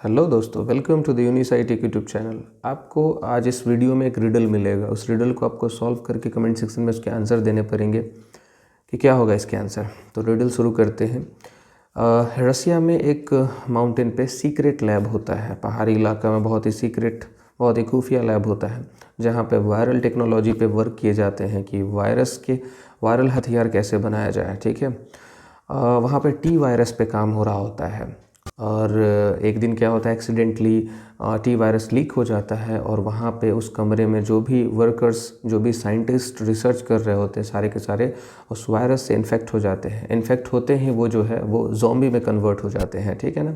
Hello दोस्तों, welcome to the Unisite YouTube channel. आपको आज इस वीडियो में एक रिडल मिलेगा। उस रिडल को आपको सॉल्व करके कमेंट सेक्शन में उसके आंसर देने पड़ेंगे कि क्या होगा इसके आंसर। तो रिडल शुरू करते हैं। रसिया में एक माउंटेन पे सीक्रेट लैब होता है। पहाड़ी इलाका में बहुत ही सीक्रेट, बहुत ही खुफिया लैब होता है, जहाँ पे वायरल टेक्नोलॉजी पे वर्क किए जाते हैं कि वायरल हथियार कैसे बनाया जाए। ठीक है, वहाँ पे टी वायरस पे काम हो रहा होता है। और एक दिन क्या होता है, एक्सीडेंटली टी वायरस लीक हो जाता है और वहाँ पे उस कमरे में जो भी वर्कर्स, जो भी साइंटिस्ट रिसर्च कर रहे होते हैं, सारे के सारे उस वायरस से इन्फेक्ट हो जाते हैं। इन्फेक्ट होते ही वो जो है वो ज़ॉम्बी में कन्वर्ट हो जाते हैं। ठीक है ना।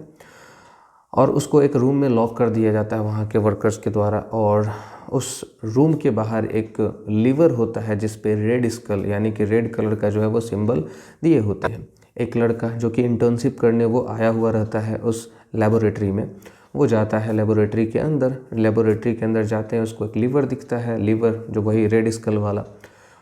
और उसको एक रूम में लॉक कर दिया जाता है वहाँ के वर्कर्स के द्वारा। और उस रूम के बाहर एक लीवर होता है जिस पे रेड स्कल यानी कि रेड कलर का जो है वो सिंबल दिए होते हैं। एक लड़का जो कि इंटर्नशिप करने वो आया हुआ रहता है उस लेबोरेटरी में, वो जाता है लेबोरेटरी के अंदर। लेबोरेटरी के अंदर जाते हैं, उसको एक लीवर दिखता है, लीवर जो वही रेड स्कल वाला।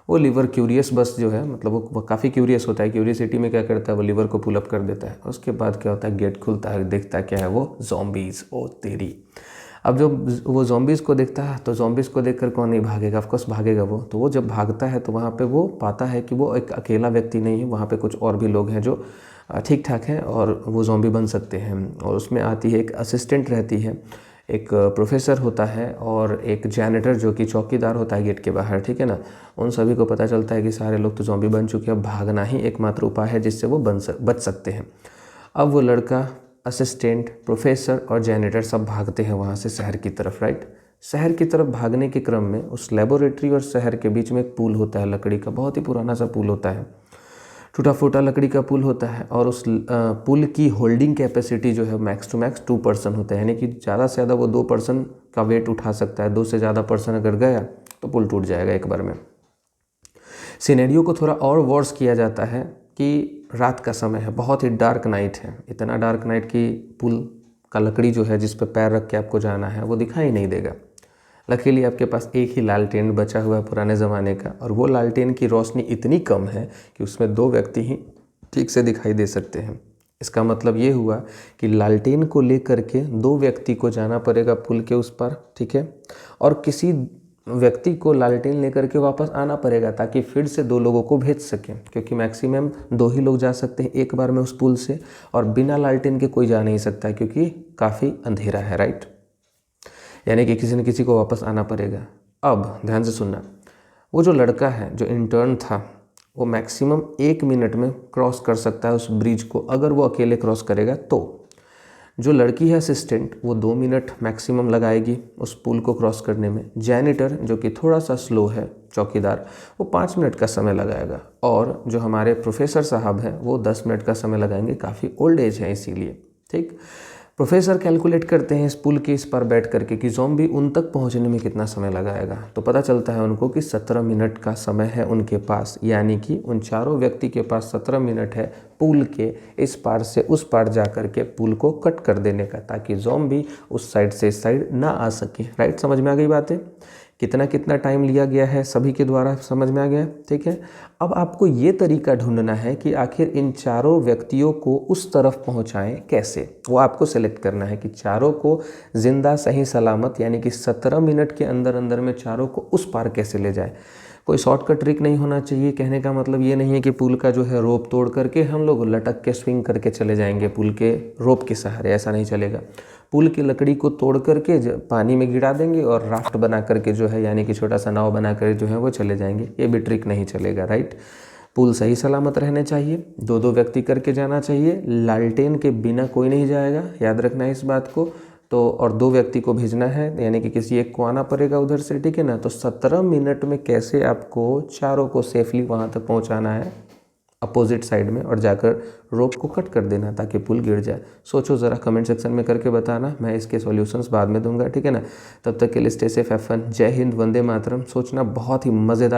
वो लीवर क्यूरियस बस जो है, मतलब वो काफ़ी क्यूरियस होता है। क्यूरियसिटी में क्या करता है, वो लीवर को पुल अप कर देता है। उसके बाद क्या होता है, गेट खुलता है, देखता क्या है वो ज़ॉम्बीज़। ओ तेरी। अब जब वो ज़ॉम्बीज़ को देखता है तो ज़ॉम्बीज़ को देखकर कौन नहीं भागेगा, ऑफकोर्स भागेगा वो। तो वो जब भागता है तो वहाँ पे वो पाता है कि वो एक अकेला व्यक्ति नहीं है, वहाँ पे कुछ और भी लोग हैं जो ठीक ठाक हैं और वो ज़ॉम्बी बन सकते हैं। और उसमें आती है एक असिस्टेंट रहती है, एक प्रोफेसर होता है और एक जैनिटर जो कि चौकीदार होता है गेट के बाहर। ठीक है ना। उन सभी को पता चलता है कि सारे लोग तो ज़ॉम्बी बन चुके हैं, भागना ही एकमात्र उपाय है जिससे वो बच सकते हैं। अब वो लड़का, असिस्टेंट, प्रोफेसर और जैनिटर सब भागते हैं वहाँ से शहर की तरफ। राइट। शहर की तरफ भागने के क्रम में उस लेबोरेटरी और शहर के बीच में एक पुल होता है, लकड़ी का, बहुत ही पुराना सा पुल होता है, टूटा फूटा लकड़ी का पुल होता है। और उस पुल की होल्डिंग कैपेसिटी जो है मैक्स टू मैक्स 2 पर्सन होता है, यानी कि ज़्यादा से ज़्यादा वो 2 पर्सन का वेट उठा सकता है। 2 से ज़्यादा पर्सन अगर गया तो पुल टूट जाएगा एक बार में। सिनेरियो को थोड़ा और वर्स किया जाता है कि रात का समय है, बहुत ही डार्क नाइट है। इतना डार्क नाइट कि पुल का लकड़ी जो है जिस पर पैर रख के आपको जाना है वो दिखाई नहीं देगा। लकीली आपके पास एक ही लालटेन बचा हुआ है पुराने ज़माने का, और वो लालटेन की रोशनी इतनी कम है कि उसमें 2 व्यक्ति ही ठीक से दिखाई दे सकते हैं। इसका मतलब ये हुआ कि लालटेन को लेकर के 2 व्यक्ति को जाना पड़ेगा पुल के उस पार। ठीक है। और किसी व्यक्ति को लालटेन लेकर के वापस आना पड़ेगा ताकि फिर से 2 लोगों को भेज सकें, क्योंकि मैक्सिमम 2 ही लोग जा सकते हैं एक बार में उस पुल से, और बिना लालटेन के कोई जा नहीं सकता क्योंकि काफ़ी अंधेरा है। राइट। यानी कि किसी न किसी को वापस आना पड़ेगा। अब ध्यान से सुनना, वो जो लड़का है जो इंटर्न था वो मैक्सिमम 1 मिनट में क्रॉस कर सकता है उस ब्रिज को, अगर वो अकेले क्रॉस करेगा तो। जो लड़की है असिस्टेंट, वो 2 मिनट मैक्सिमम लगाएगी उस पुल को क्रॉस करने में। जैनिटर जो कि थोड़ा सा स्लो है, चौकीदार, वो 5 मिनट का समय लगाएगा। और जो हमारे प्रोफेसर साहब हैं वो 10 मिनट का समय लगाएंगे, काफ़ी ओल्ड एज है इसीलिए। ठीक। प्रोफेसर कैलकुलेट करते हैं इस पुल के इस पर बैठ करके कि ज़ॉम्बी उन तक पहुंचने में कितना समय लगाएगा। तो पता चलता है उनको कि 17 मिनट का समय है उनके पास, यानी कि उन चारों व्यक्ति के पास 17 मिनट है पुल के इस पार से उस पार जा कर के पुल को कट कर देने का, ताकि ज़ॉम्बी उस साइड से इस साइड ना आ सके। राइट। समझ में आ गई बातें? कितना कितना टाइम लिया गया है सभी के द्वारा, समझ में आ गया? ठीक है। अब आपको ये तरीका ढूंढना है कि आखिर इन चारों व्यक्तियों को उस तरफ पहुंचाएं कैसे। वो आपको सेलेक्ट करना है कि चारों को जिंदा सही सलामत, यानी कि 17 मिनट के अंदर अंदर में चारों को उस पार कैसे ले जाए। कोई शॉर्टकट ट्रिक नहीं होना चाहिए। कहने का मतलब ये नहीं है कि पुल का जो है रोप तोड़ करके हम लोग लटक के स्विंग करके चले जाएंगे पुल के रोप के सहारे, ऐसा नहीं चलेगा। पुल की लकड़ी को तोड़ करके पानी में गिरा देंगे और राफ्ट बना करके जो है, यानी कि छोटा सा नाव बना कर जो है वो चले जाएंगे। ये भी ट्रिक नहीं चलेगा। राइट। पुल सही सलामत रहने चाहिए, 2-2 व्यक्ति करके जाना चाहिए, लालटेन के बिना कोई नहीं जाएगा, याद रखना है इस बात को। तो और 2 व्यक्ति को भेजना है, यानी कि किसी एक को आना पड़ेगा उधर से। ठीक है ना। तो 17 मिनट में कैसे आपको चारों को सेफली वहाँ तक पहुँचाना है अपोजिट साइड में, और जाकर रोप को कट कर देना ताकि पुल गिर जाए। सोचो ज़रा, कमेंट सेक्शन में करके बताना, मैं इसके सॉल्यूशंस बाद में दूंगा। ठीक है ना। तब तक के लिए स्टे सेफ, हैव फन। जय हिंद, वंदे मातरम। सोचना, बहुत ही मज़ेदार